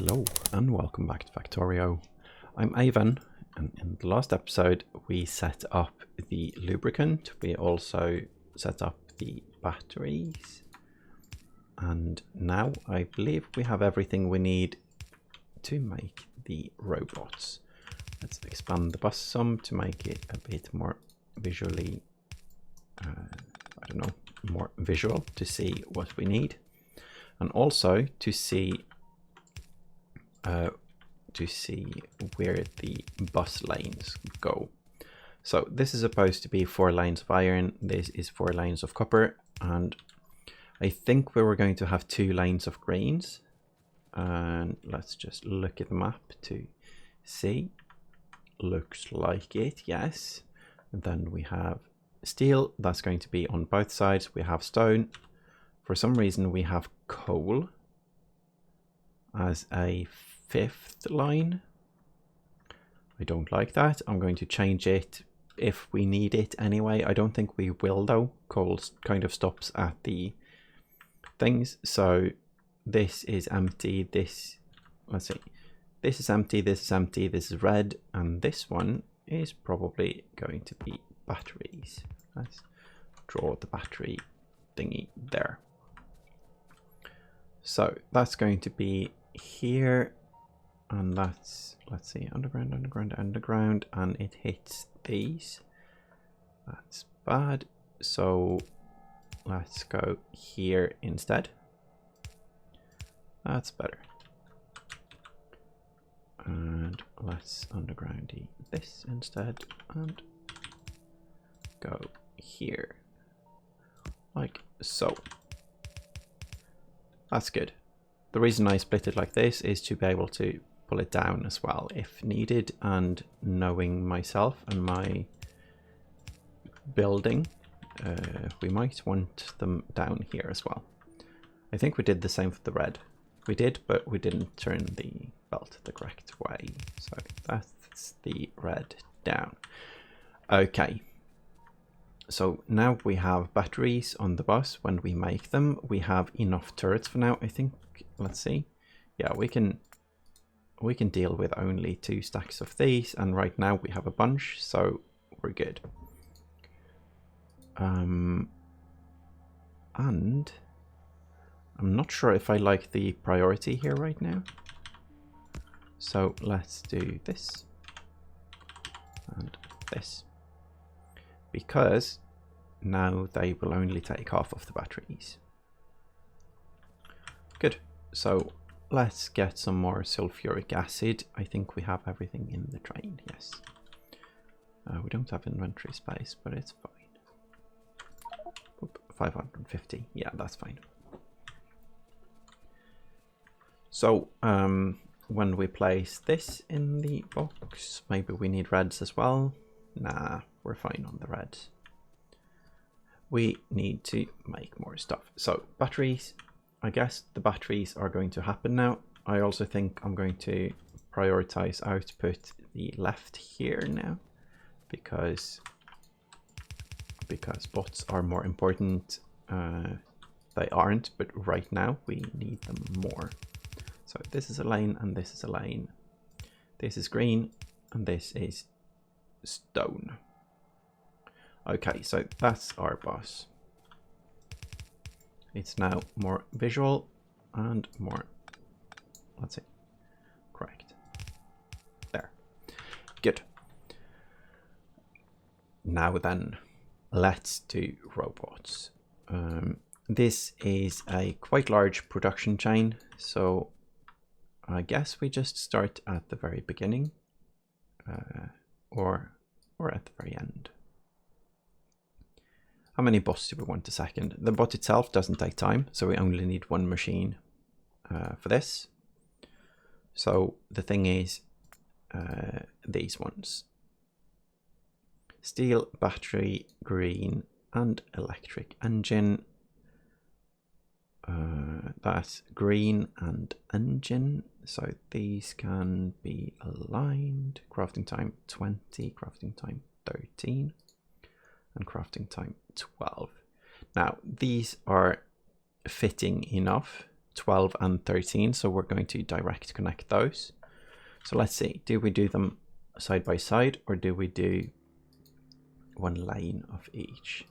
Hello and welcome back to Factorio. I'm Ivan, and in the last episode we set up the lubricant. We also set up the batteries, and now I believe we have everything we need to make the robots. Let's expand the bus some to make it a bit more visually, more visual to see what we need, and also to see where the bus lanes go. So this is supposed to be 4 lanes of iron, this is 4 lanes of copper, and I think we were going to have 2 lanes of greens. And let's just look at the map to see. Looks like it, yes. And then we have steel, that's going to be on both sides. We have stone. For some reason we have coal as a 5th line. I don't like that. I'm going to change it if we need it anyway. I don't think we will though. Coal kind of stops at the things. So this is empty. This, let's see. This is empty. This is empty. This is red. And this one is probably going to be batteries. Let's draw the battery thingy there. So that's going to be here. And that's, let's see, underground, underground, underground, and it hits these. That's bad. So let's go here instead. That's better. And let's underground this instead and go here. Like so. That's good. The reason I split it like this is to be able to pull it down as well if needed, and knowing myself and my building, we might want them down here as well. I think we did the same for the red. We did, but we didn't turn the belt the correct way. So that's the red down. Okay. So now we have batteries on the bus. When we make them, we have enough turrets for now. I think, let's see. Yeah, we can deal with only 2 stacks of these, and right now we have a bunch, so we're good. And I'm not sure if I like the priority here right now. So let's do this and this, because now they will only take half of the batteries. Good. So let's get some more sulfuric acid. I think we have everything in the train, yes. We don't have inventory space, but it's fine. Oop, 550, yeah, that's fine. So when we place this in the box, maybe we need reds as well. Nah, we're fine on the reds. We need to make more stuff. So batteries. I guess the batteries are going to happen now. I also think I'm going to prioritize output the left here now, because bots are more important. They aren't, but right now we need them more. So this is a lane and this is a lane. This is green and this is stone. Okay, so that's our bus. It's now more visual and more, let's see, correct. There. Good. Now then, let's do robots. This is a quite large production chain, so I guess we just start at the very beginning, or at the very end. How many bots do we want a second? The bot itself doesn't take time, so we only need 1 machine for this. So the thing is, these ones. Steel, battery, green, and electric engine. That's green and engine, so these can be aligned. Crafting time 20, crafting time 13. And crafting time 12. Now these are fitting enough 12 and 13, so we're going to direct connect those. So let's see, do we do them side by side, or do we do one line of each?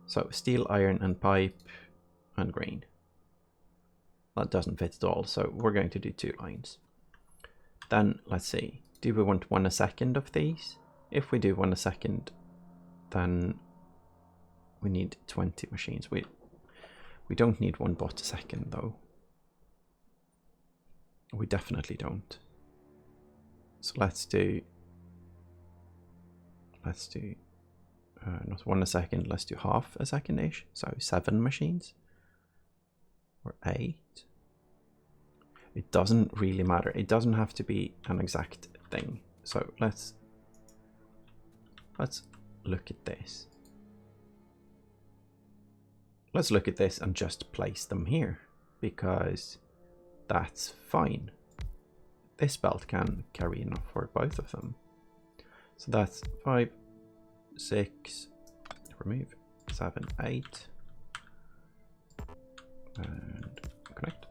So steel, iron, and pipe, and green. That doesn't fit at all, so we're going to do 2 lines. Then let's see, do we want 1 a second of these? If we do 1 a second, then we need 20 machines. We don't need 1 bot a second though. We definitely don't. So let's do not 1 a second, let's do half a second-ish. So 7 machines or 8. It doesn't really matter. It doesn't have to be an exact thing. So let's look at this. Let's look at this and just place them here, because that's fine. This belt can carry enough for both of them. So that's 5, 6, remove, 7, 8, and connect.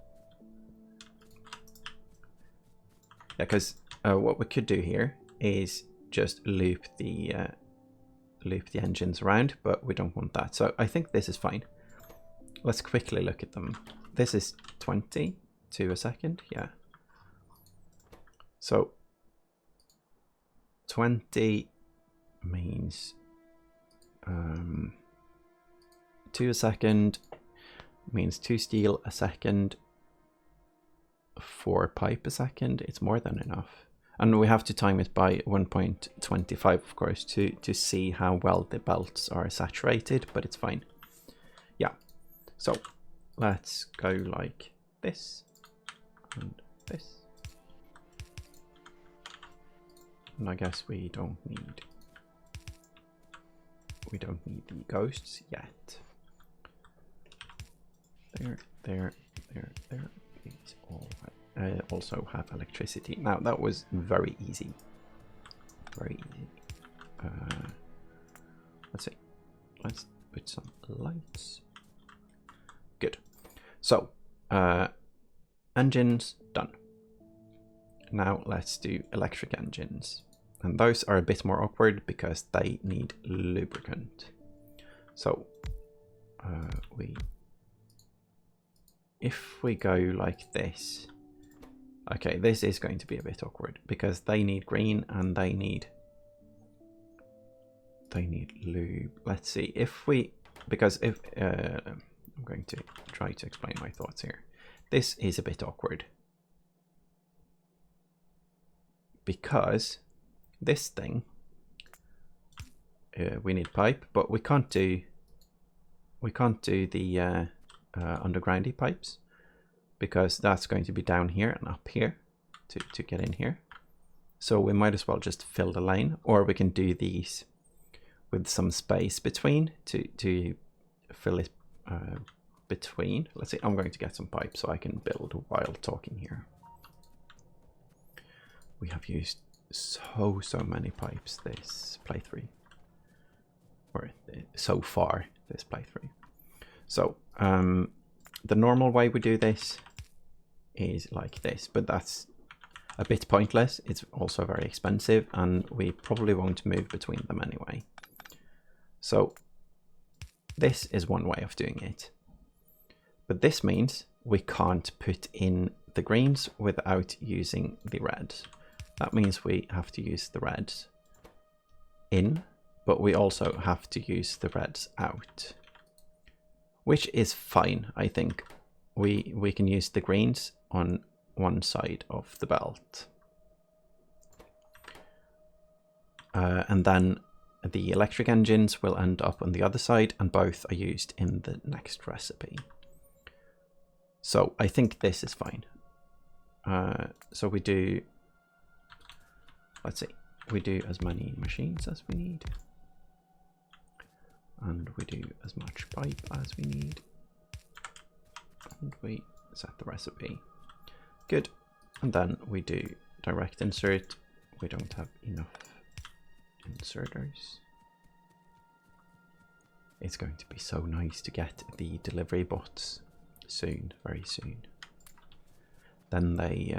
Yeah, because what we could do here is just loop the engines around, but we don't want that. So I think this is fine. Let's quickly look at them. This is 20 to a second, yeah. So 20 means 2 a second means 2 steel a second, 4 pipe a second. It's more than enough. And we have to time it by 1.25, of course, to see how well the belts are saturated, but it's fine. Yeah, so let's go like this and this. And I guess we don't need the ghosts yet. There. These all also have electricity. Now that was very easy. Very easy. Let's see. Let's put some lights. Good. So engines done. Now let's do electric engines. And those are a bit more awkward because they need lubricant. So if we go like this, okay, this is going to be a bit awkward because they need green and they need lube. Let's see if we, because if I'm going to try to explain my thoughts here. This is a bit awkward because this thing, we need pipe, but we can't do the undergroundy pipes because that's going to be down here and up here to get in here. So we might as well just fill the lane, or we can do these with some space between to fill it between. Let's see, I'm going to get some pipe so I can build while talking here. We have used so many pipes this playthrough, or so far this playthrough. So the normal way we do this is like this, but that's a bit pointless. It's also very expensive and we probably won't move between them anyway. So this is one way of doing it, but this means we can't put in the greens without using the reds. That means we have to use the reds in, but we also have to use the reds out, which is fine. I think we can use the greens on one side of the belt. And then the electric engines will end up on the other side, and both are used in the next recipe. So I think this is fine. So we do, let's see, we do as many machines as we need. And we do as much pipe as we need. And we set the recipe. Good. And then we do direct insert. We don't have enough inserters. It's going to be so nice to get the delivery bots soon, very soon. then they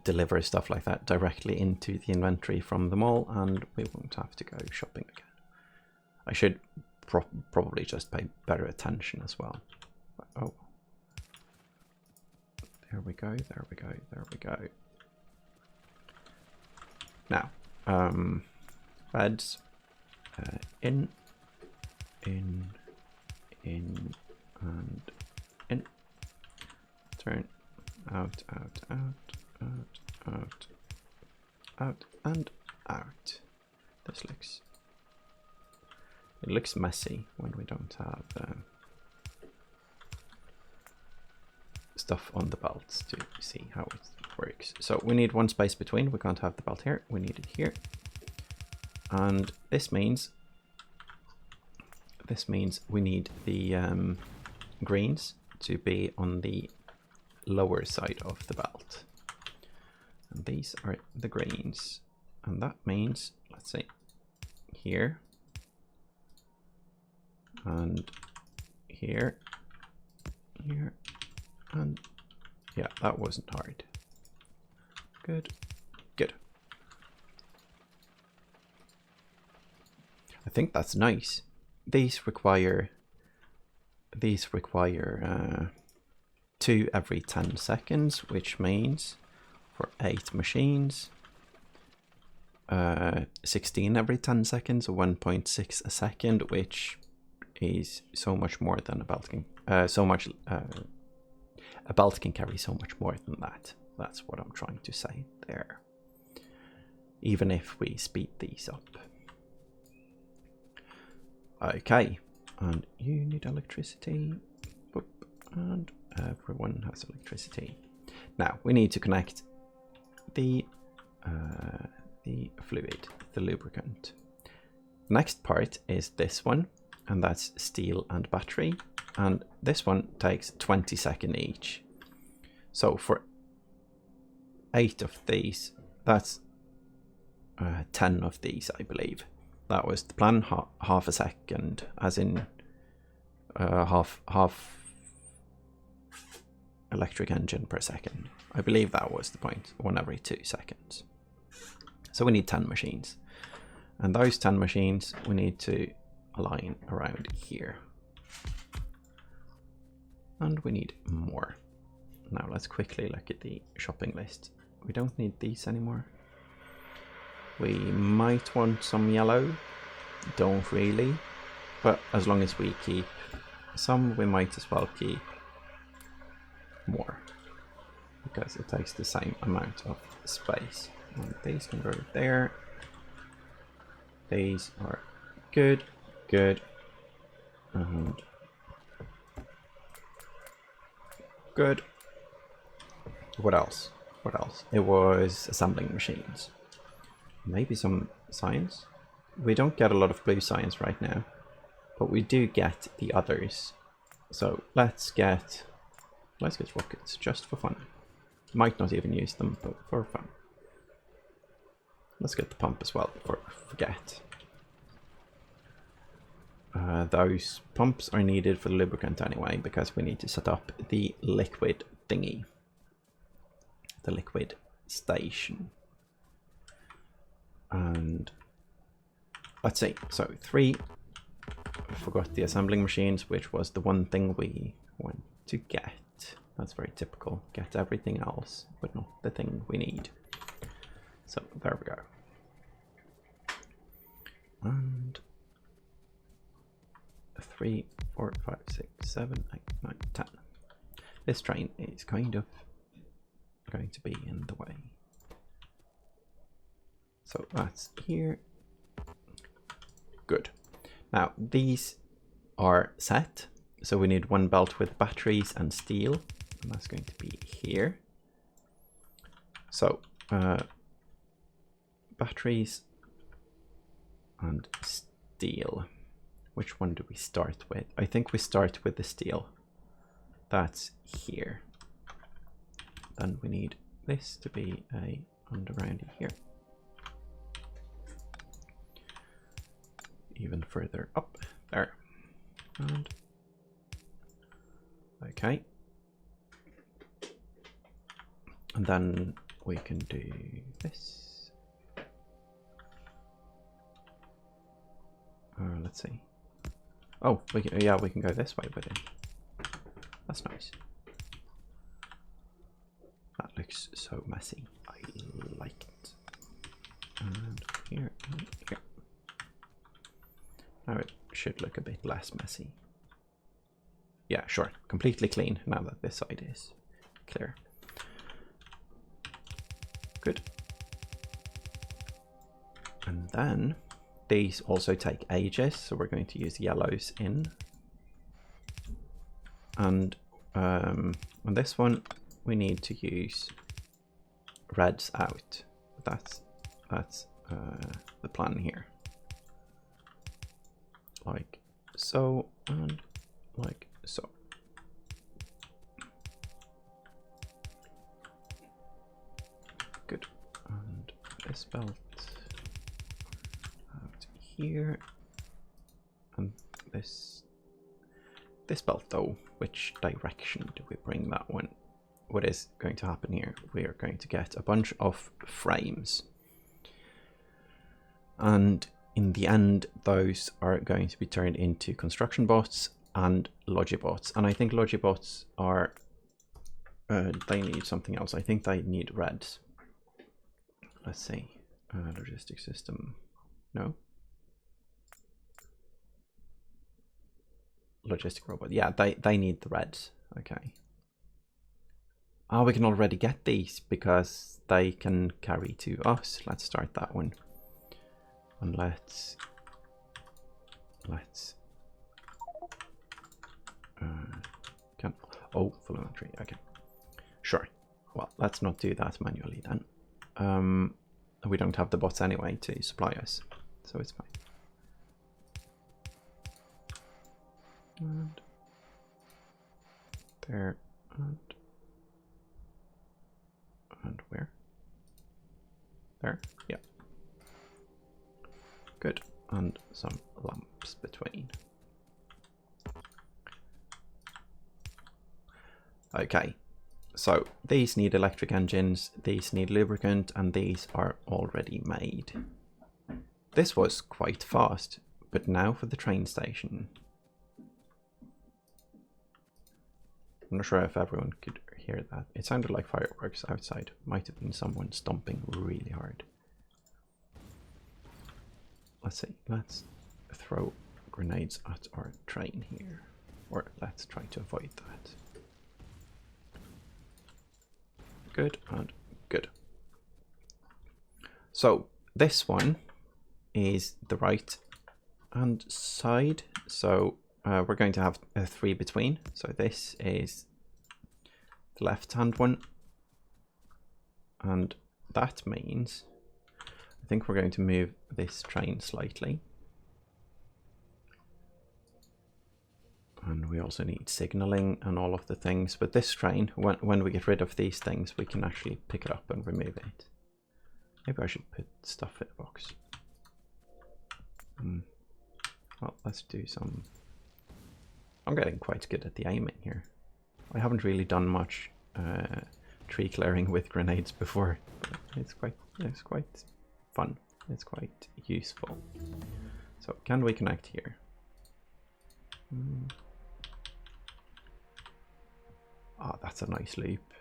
deliver stuff like that directly into the inventory from the mall, and we won't have to go shopping again. I should probably just pay better attention as well. Oh, there we go, there we go, there we go. Now, beds, in, and in. Turn, out, out, out, out, out, out, and out. This looks, it looks messy when we don't have stuff on the belts to see how it works. So we need one space between. We can't have the belt here. We need it here. And this means we need the greens to be on the lower side of the belt. And these are the greens. And that means, let's say, here and here, here, and yeah, that wasn't hard. Good, good. I think that's nice. These require 2 every 10 seconds, which means for 8 machines, 16 every 10 seconds, or 1.6 a second, which is so much more than a belt can. A belt can carry so much more than that. That's what I'm trying to say there. Even if we speed these up. Okay, and you need electricity, and everyone has electricity. Now we need to connect the fluid, the lubricant. Next part is this one, and that's steel and battery, and this one takes 20 seconds each. So for 8 of these, that's 10 of these, I believe. That was the plan, half a second, as in half electric engine per second. I believe that was the point, 1 every 2 seconds. So we need 10 machines. And those 10 machines we need to align around here. And we need more. Now let's quickly look at the shopping list. We don't need these anymore. We might want some yellow, don't really, but as long as we keep some, we might as well keep more, because it takes the same amount of space. And these can go there. These are good, good, and good. What else? What else? It was assembling machines. Maybe some science. We don't get a lot of blue science right now, but we do get the others. So let's get rockets just for fun. Might not even use them, but for fun. Let's get the pump as well before I forget. Those pumps are needed for the lubricant anyway, because we need to set up the liquid thingy, the liquid station. And let's see, so 3, I forgot the assembling machines, which was the one thing we want to get. That's very typical, get everything else, but not the thing we need. So there we go. And 3, 4, 5, 6, 7, 8, 9, 10. This train is kind of going to be in the way. So that's here. Good. Now these are set. So we need 1 belt with batteries and steel. And that's going to be here. So batteries and steel. Which one do we start with? I think we start with the steel. That's here. Then we need this to be a underground here. Even further up there. And okay. And then we can do this. Let's see. Oh, we can, yeah, we can go this way with it. That's nice. That looks so messy. I like it. And here, and here. Now it should look a bit less messy. Yeah, sure. Completely clean now that this side is clear. Good. And then these also take ages, so we're going to use yellows in. And on this one, we need to use reds out. That's the plan here. Like so, and like so. Good. And this belt out here, and this belt though, which direction do we bring that one? What is going to happen here? We are going to get a bunch of frames, and in the end those are going to be turned into construction bots and logibots. And I think logibots are they need something else. I think they need reds. Let's see. Logistic system. No. Logistic robot. Yeah, they need the reds. Okay. Oh, we can already get these because they can carry to us. Let's start that one. And let's can, oh, full inventory. Okay, sure. Well, let's not do that manually then. We don't have the bots anyway to supply us, so it's fine. And there, and where? There, yeah. Good, and some lamps between. Okay, so these need electric engines, these need lubricant, and these are already made. This was quite fast, but now for the train station. I'm not sure if everyone could hear that. It sounded like fireworks outside. Might have been someone stomping really hard. Let's see, let's throw grenades at our train here. Or let's try to avoid that. Good and good. So this one is the right hand side. So we're going to have a 3 between. So this is the left hand one. And that means I think we're going to move this train slightly. And we also need signaling and all of the things. But this train, when we get rid of these things, we can actually pick it up and remove it. Maybe I should put stuff in a box. Well, let's do some... I'm getting quite good at the aiming here. I haven't really done much tree clearing with grenades before, but it's quite fun. It's quite useful. So can we connect here? Oh, that's a nice loop.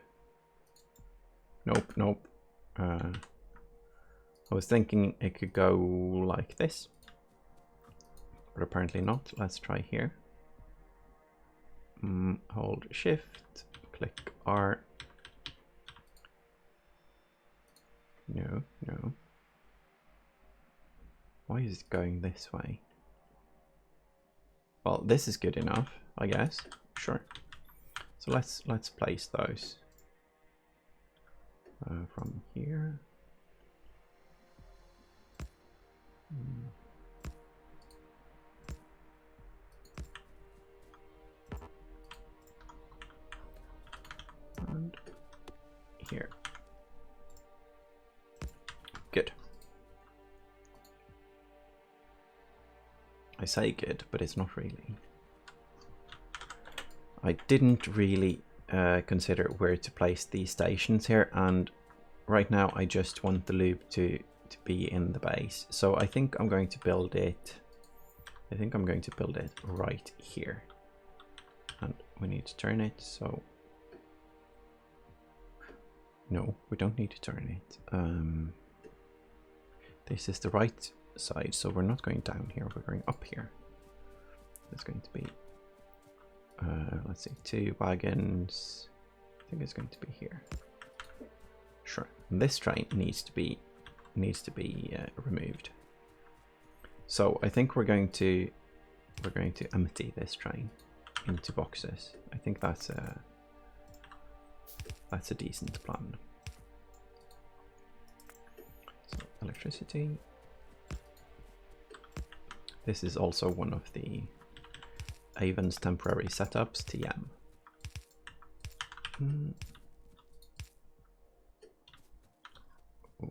Nope, nope. I was thinking it could go like this, but apparently not. Let's try here. Hold shift, click R. No, no. Why is it going this way? Well, this is good enough, I guess. Sure. So let's place those from here. And here. Good. I say good, but it's not really. I didn't really consider where to place these stations here, and right now I just want the loop to be in the base. So I think I'm going to build it. I think I'm going to build it right here, and we need to turn it. So no, we don't need to turn it. This is the right side, so we're not going down here. We're going up here. It's going to be let's see, 2 wagons. I think it's going to be here. Sure. And this train needs to be removed. So I think we're going to empty this train into boxes. I think that's a decent plan. So electricity. This is also one of the Avon's temporary setups, TM.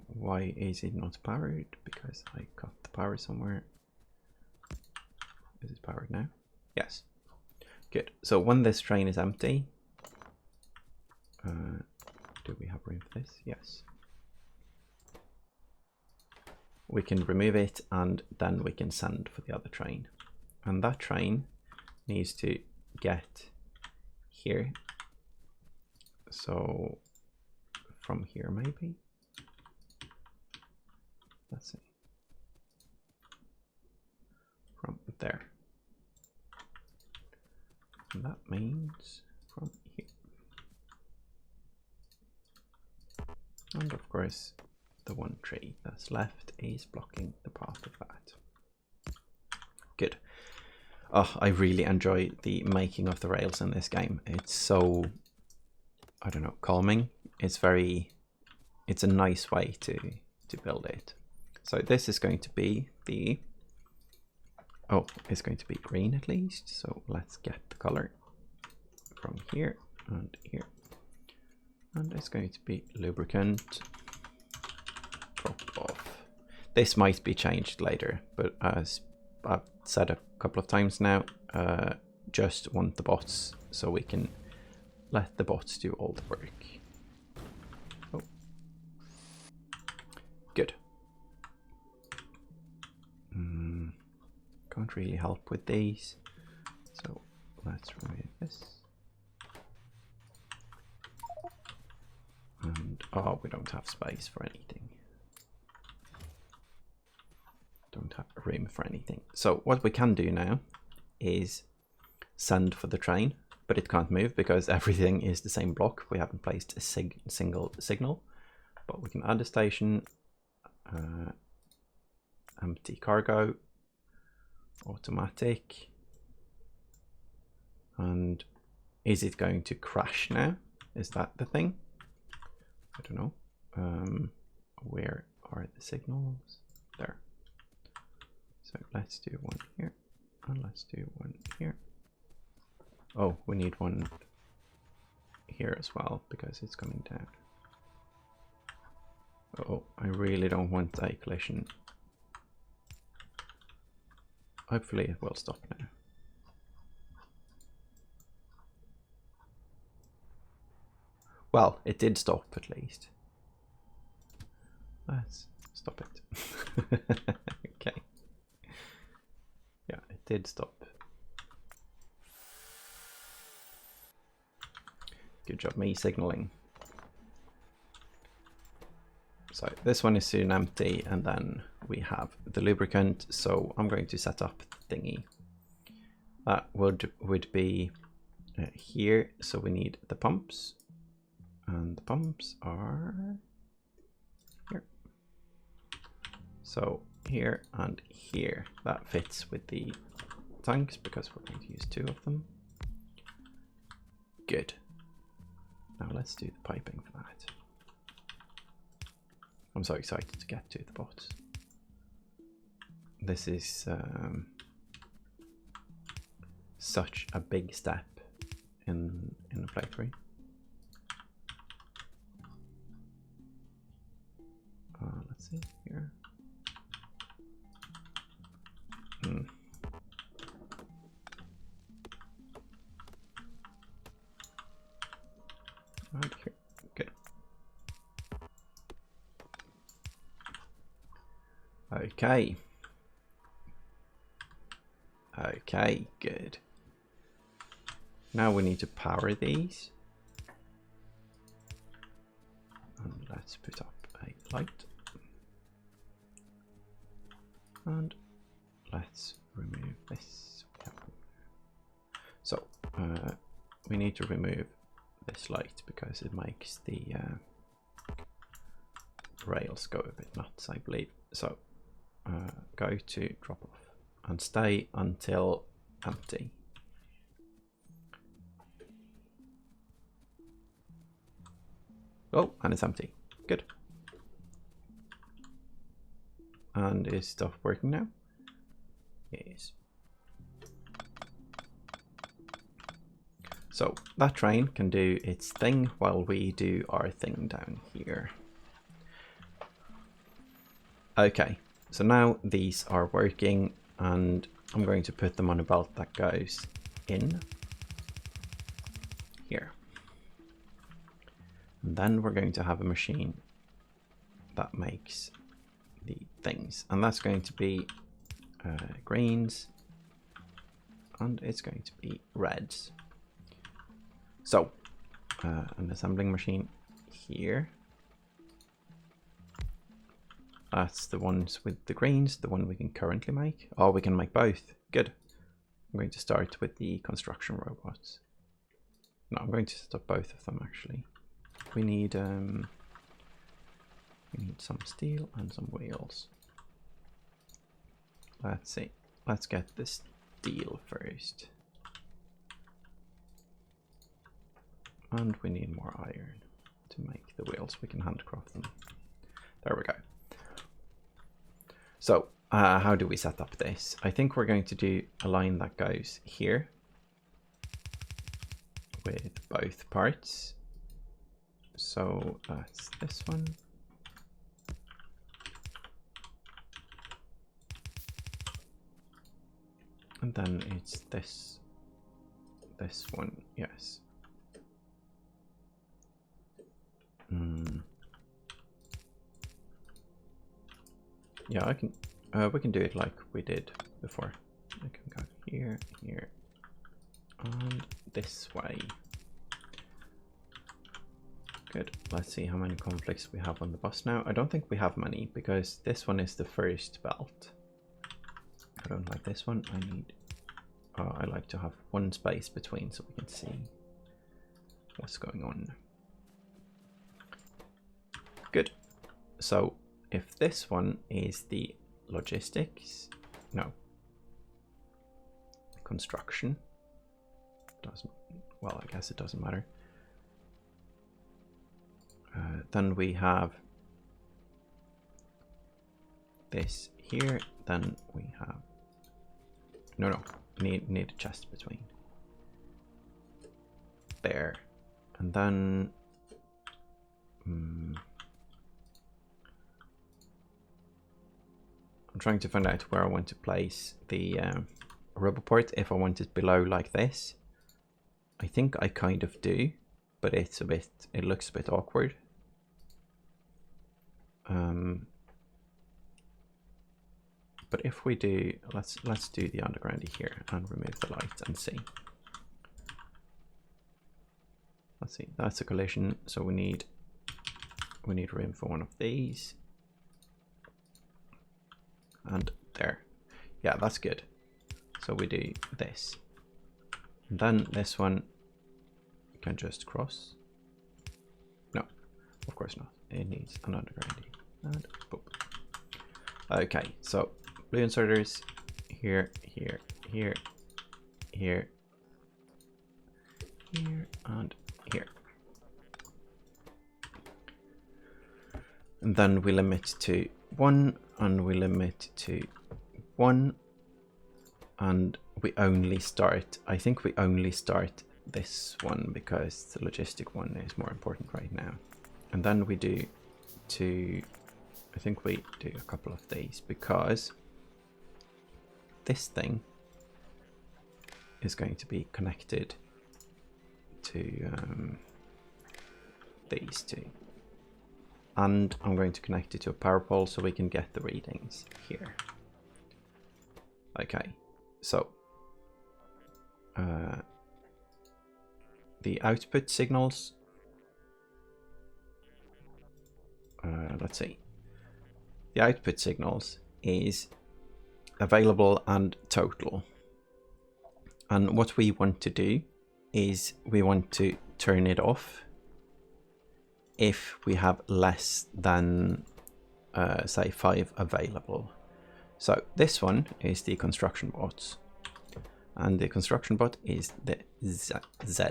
Why is it not powered? Because I got the power somewhere. Is it powered now? Yes. Good. So when this train is empty, do we have room for this? Yes. We can remove it, and then we can send for the other train. And that train needs to get here. So from here maybe. Let's see. From there. And that means from here. And of course, the one tree that's left is blocking the path of that. Good. Oh, I really enjoy the making of the rails in this game. It's so, I don't know, calming. It's a nice way to build it. So this is going to be the, oh, it's going to be green at least. So let's get the color from here and here. And it's going to be lubricant drop off. This might be changed later, but as I've said a couple of times now, just want the bots so we can let the bots do all the work. Oh. Good. Can't really help with these, so let's remove this. And oh, we don't have space for anything. Don't have room for anything. So what we can do now is send for the train, but it can't move because everything is the same block. We haven't placed a single signal, but we can add a station, empty cargo, automatic. And is it going to crash now? Is that the thing? I don't know. Where are the signals? There. So let's do one here, and let's do one here. Oh, we need one here as well because it's coming down. Oh, I really don't want a collision. Hopefully it will stop now. Well, it did stop at least. Let's stop it. Okay. Yeah, it did stop. Good job me signaling. So this one is soon empty, and then we have the lubricant. So I'm going to set up the thingy. That would be here. So we need the pumps, and the pumps are here. So here and here, that fits with the tanks because we're going to use 2 of them. Good. Now let's do the piping for that. I'm so excited to get to the bots. This is such a big step in the playthrough. Let's see here. Okay. Okay, good. Now we need to power these. And let's put up a light. And let's remove this. So we need to remove this light because it makes the rails go a bit nuts, I believe. So go to drop off and stay until empty. Oh, and it's empty. Good. And is stuff working now? Yes. So that train can do its thing while we do our thing down here. Okay, so now these are working and I'm going to put them on a belt that goes in here. And then we're going to have a machine that makes the things, and that's going to be greens and it's going to be reds. So an assembling machine here. That's the ones with the greens, the one we can currently make. Oh, we can make both. Good. I'm going to start with the construction robots. No, I'm going to set up both of them actually. We need some steel and some wheels. Let's see. Let's get the steel first. And we need more iron to make the wheels. We can handcraft them. There we go. So how do we set up this? I think we're going to do a line that goes here with both parts. So that's this one. And then it's this one, yes. Yeah, I can. We can do it like we did before. I can go here, here, and this way. Good. Let's see how many conflicts we have on the bus now. I don't think we have many because this one is the first belt. I don't like this one. I need. I like to have one space between so we can see what's going on. Good. So if this one is the logistics, no, construction, doesn't, well, I guess it doesn't matter. Then we have this here, then we have, no, need a chest between. There, and then, I'm trying to find out where I want to place the Roboport, if I want it below like this. I think I kind of do, but it's a bit, it looks a bit awkward. But if we do, let's do the undergroundy here and remove the light and see. Let's see, that's a collision, so we need room for one of these. And there. Yeah, that's good. So we do this. And then this one can just cross. No, of course not. It needs an undergroundy. And boop. Okay, so blue inserters here, here, here, here, here, and here. And then we limit to 1, and we limit to 1, and we only start, I think we only start this one because the logistic one is more important right now. And then we do I think we do a couple of these because this thing is going to be connected to these two. and I'm going to connect it to a power pole so we can get the readings here. Okay, so the output signals, let's see, the output signals is available and total. And what we want to do is we want to turn it off if we have less than, say, 5 available. So this one is the construction bots, and the construction bot is the ZZ,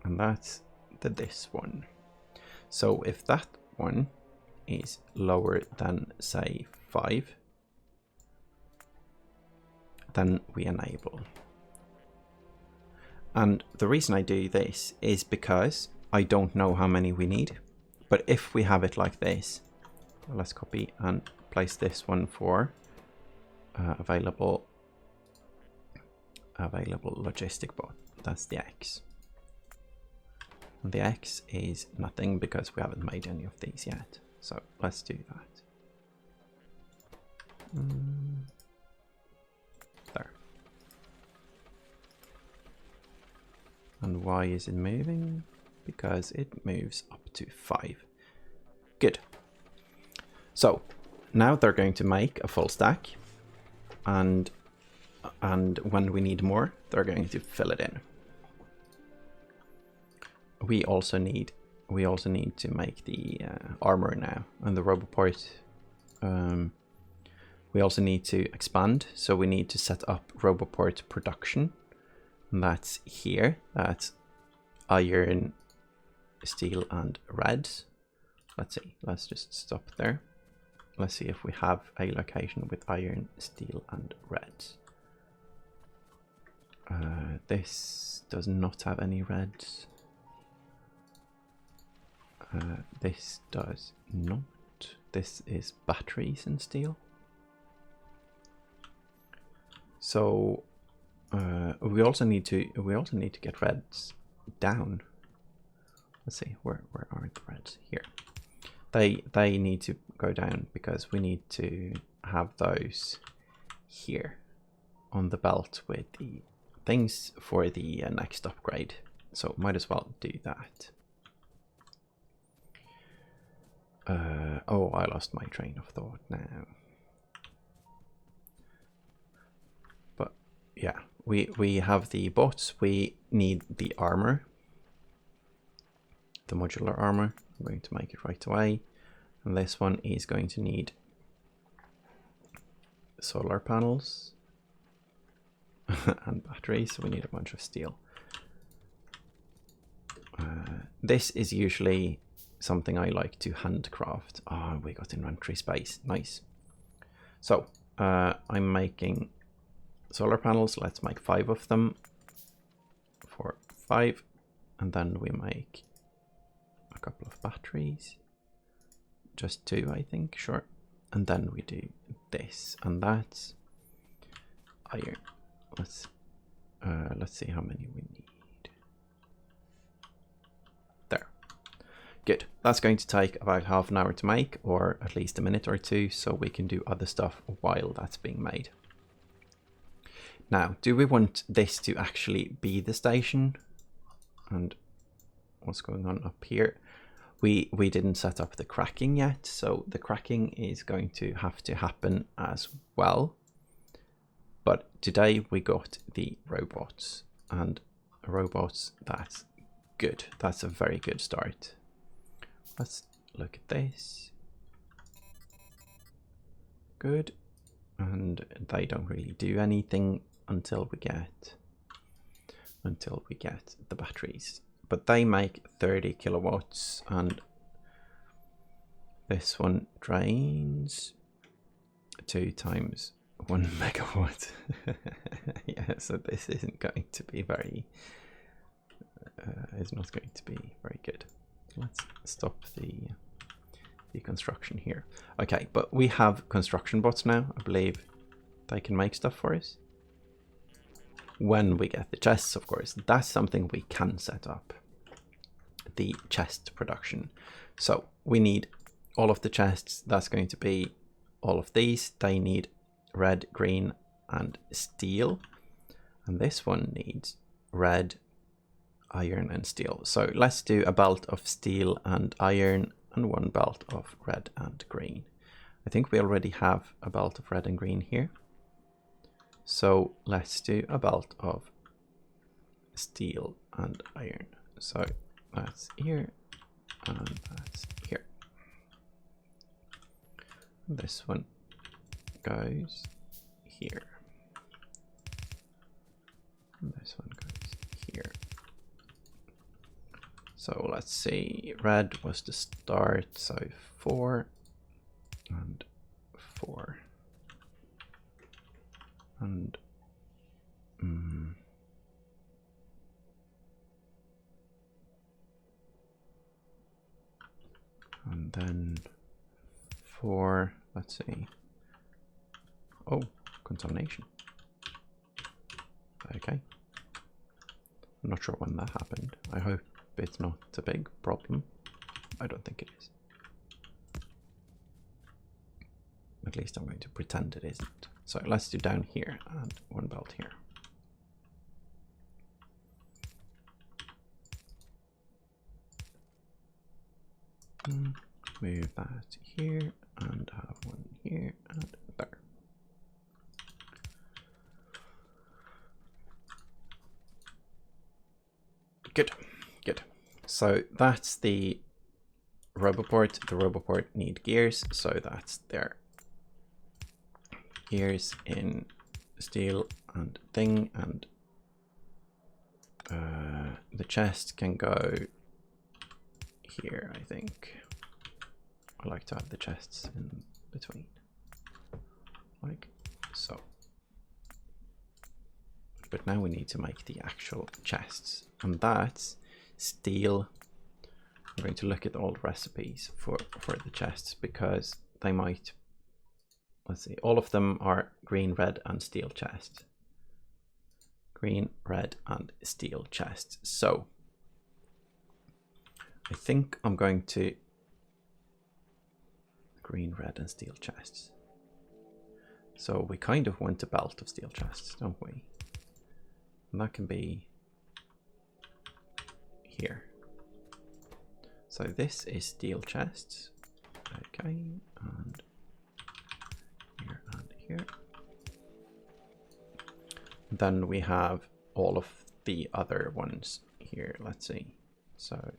and that's this one. So if that one is lower than, say, 5, then we enable. And the reason I do this is because I don't know how many we need, but if we have it like this, let's copy and place this one for available logistic bot. That's the X. And the X is nothing because we haven't made any of these yet. So let's do that. There. And why is it moving? Because it moves up to 5. Good. So now they're going to make a full stack, and when we need more, they're going to fill it in. We also need to make the armor now, and the Roboport. We also need to expand, so we need to set up Roboport production. And that's here. That's iron, steel, and reds. Let's see. Let's just stop there. Let's see if we have a location with iron, steel, and reds. This does not have any reds. This does not. This is batteries and steel. So we also need to get reds down. Let's see, where are the reds? Here. They need to go down because we need to have those here on the belt with the things for the next upgrade. So might as well do that. Oh, I lost my train of thought now. But yeah, we have the bots. We need the armor, the modular armor. I'm going to make it right away. And this one is going to need solar panels and batteries. So we need a bunch of steel. This is usually something I like to handcraft. Oh, we got inventory space. Nice. So I'm making solar panels. Let's make 5 of them for 5. And then we make a couple of batteries. Just 2, I think. Sure. And then we do this. And that's iron. Let's see how many we need. There. Good. That's going to take about half an hour to make, or at least a minute or 2, so we can do other stuff while that's being made. Now, do we want this to actually be the station? And what's going on up here? We didn't set up the cracking yet, so the cracking is going to have to happen as well. But today we got the robots, and robots, that's good. That's a very good start. Let's look at this. Good. And they don't really do anything until we get the batteries. But they make 30 kilowatts, and this one drains 2 times 1 megawatt. Yeah, so this isn't going to be very is not going to be very good. Let's stop the construction here. Okay, but we have construction bots now. I believe they can make stuff for us. When we get the chests, of course, that's something we can set up. the chest production. So we need all of the chests. That's going to be all of these. They need red, green, and steel. And this one needs red, iron, and steel. So let's do a belt of steel and iron and one belt of red and green. I think we already have a belt of red and green here. So let's do a belt of steel and iron. So that's here and that's here. This one goes here. And this one goes here. So let's see, red was the start, so 4 and 4. And and then 4, let's see. Oh, contamination. Okay. I'm not sure when that happened. I hope it's not a big problem. I don't think it is. At least I'm going to pretend it isn't. So let's do down here and one belt here. Move that here and have one here and there. Good, good. So that's the Roboport. The Roboport need gears, so that's their gears in steel and thing, and the chest can go here, I think. I like to have the chests in between, like so. But now we need to make the actual chests, and that's steel. I'm going to look at all the recipes for the chests because they might, let's see, all of them are green, red, and steel chests. Green, red, and steel chests. So I think I'm going to green, red, and steel chests. So we kind of want a belt of steel chests, don't we? And that can be here. So this is steel chests. Okay, and here and here. Then we have all of the other ones here. Let's see. So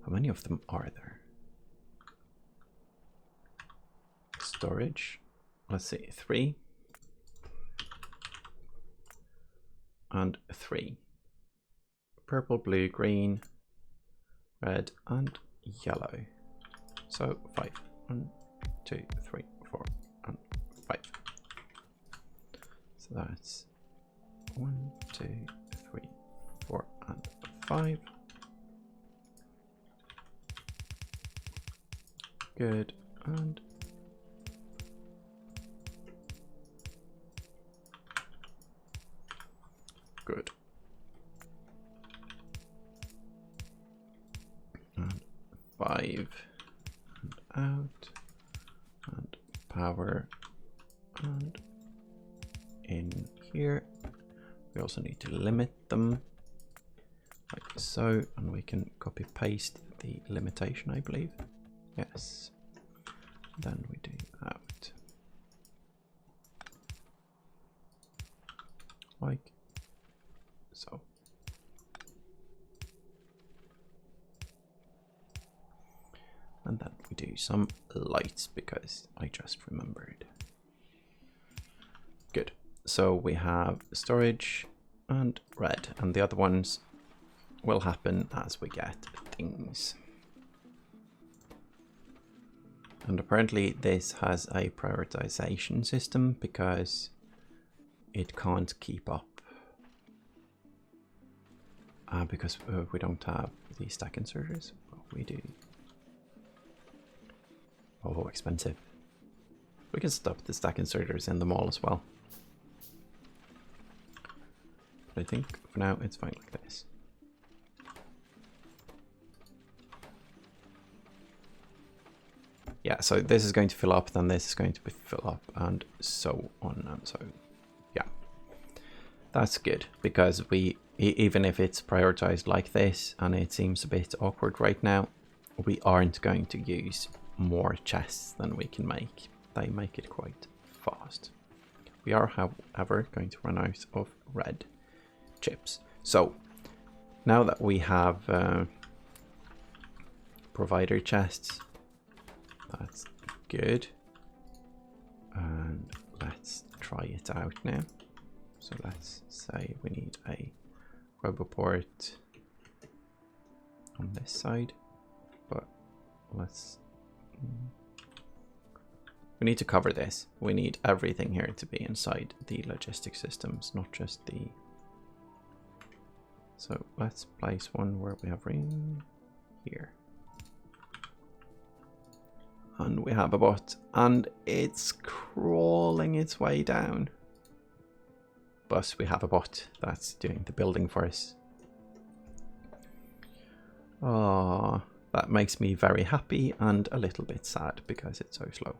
how many of them are there? Storage. Let's see, 3 and 3. Purple, blue, green, red, and yellow. So 5. 1, 2, 3, 4, and 5. So that's 1, 2, 3, 4, and 5. Good, and good. And 5 and out and power and in here. We also need to limit them like so, and we can copy paste the limitation, I believe. Yes. Then we do out like so. And then we do some lights because I just remembered. Good. So we have storage and red, and the other ones will happen as we get things. And apparently this has a prioritization system because it can't keep up. Because we don't have the stack inserters. Well, we do. Oh, expensive. We can stop the stack inserters in the mall as well. But I think for now it's fine like this. Yeah, so this is going to fill up, then this is going to fill up, and so on and so. Yeah, that's good, because we, even if it's prioritized like this and it seems a bit awkward right now, we aren't going to use more chests than we can make. They make it quite fast. We are, however, going to run out of red chips. So now that we have provider chests, that's good. And let's try it out now. So let's say we need a Roboport on this side, but let's... We need to cover this. We need everything here to be inside the logistic systems, not just the... So let's place one where we have ring here. And we have a bot, and it's crawling its way down. But we have a bot that's doing the building for us. Oh, that makes me very happy and a little bit sad because it's so slow.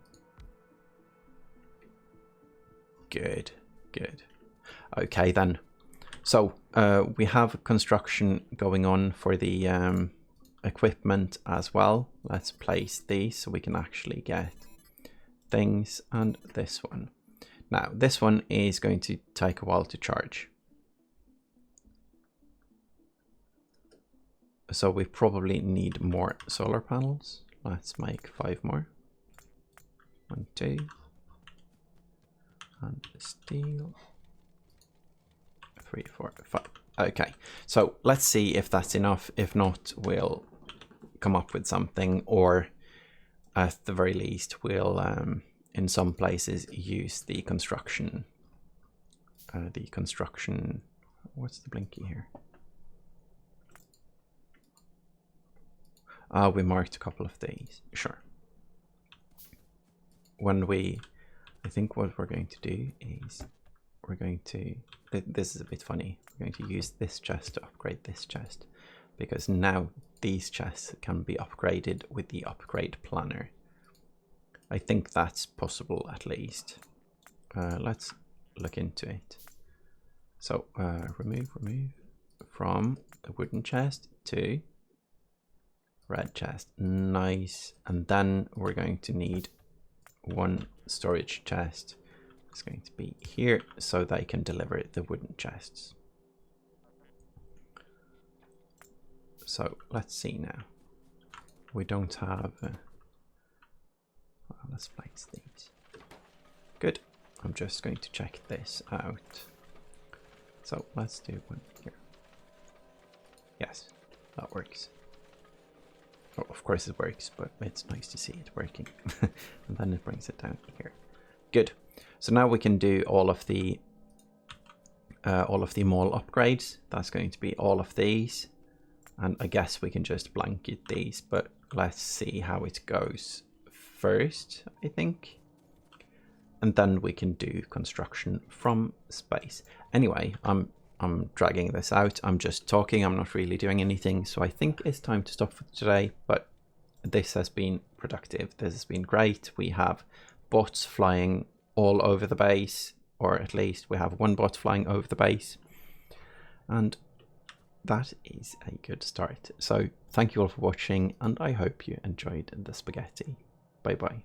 Good, good. Okay then. So we have construction going on for the equipment as well. Let's place these so we can actually get things, and this one. Now this one is going to take a while to charge. So we probably need more solar panels. Let's make 5 more. 1, 2. And steel. 3, 4, 5. Okay, so let's see if that's enough. If not, we'll come up with something, or at the very least we'll in some places use the construction what's the blinky here? We marked a couple of these. Sure. I think what we're going to do is we're going to, this is a bit funny, we're going to use this chest to upgrade this chest, because now these chests can be upgraded with the upgrade planner. I think that's possible, at least. Let's look into it. So remove from the wooden chest to red chest. Nice. And then we're going to need one storage chest. It's going to be here so they can deliver the wooden chests. So let's see now. We don't have well, let's place these. Good. I'm just going to check this out. So let's do one here. Yes, that works. Well, of course it works, but it's nice to see it working. And then it brings it down here. Good. So now we can do all of the mall upgrades. That's going to be all of these. And I guess we can just blanket these, but let's see how it goes first, I think. And then we can do construction from space. Anyway, I'm dragging this out. I'm just talking. I'm not really doing anything. So I think it's time to stop for today. But this has been productive. This has been great. We have bots flying all over the base, or at least we have one bot flying over the base. And that is a good start. So thank you all for watching, and I hope you enjoyed the spaghetti. Bye bye.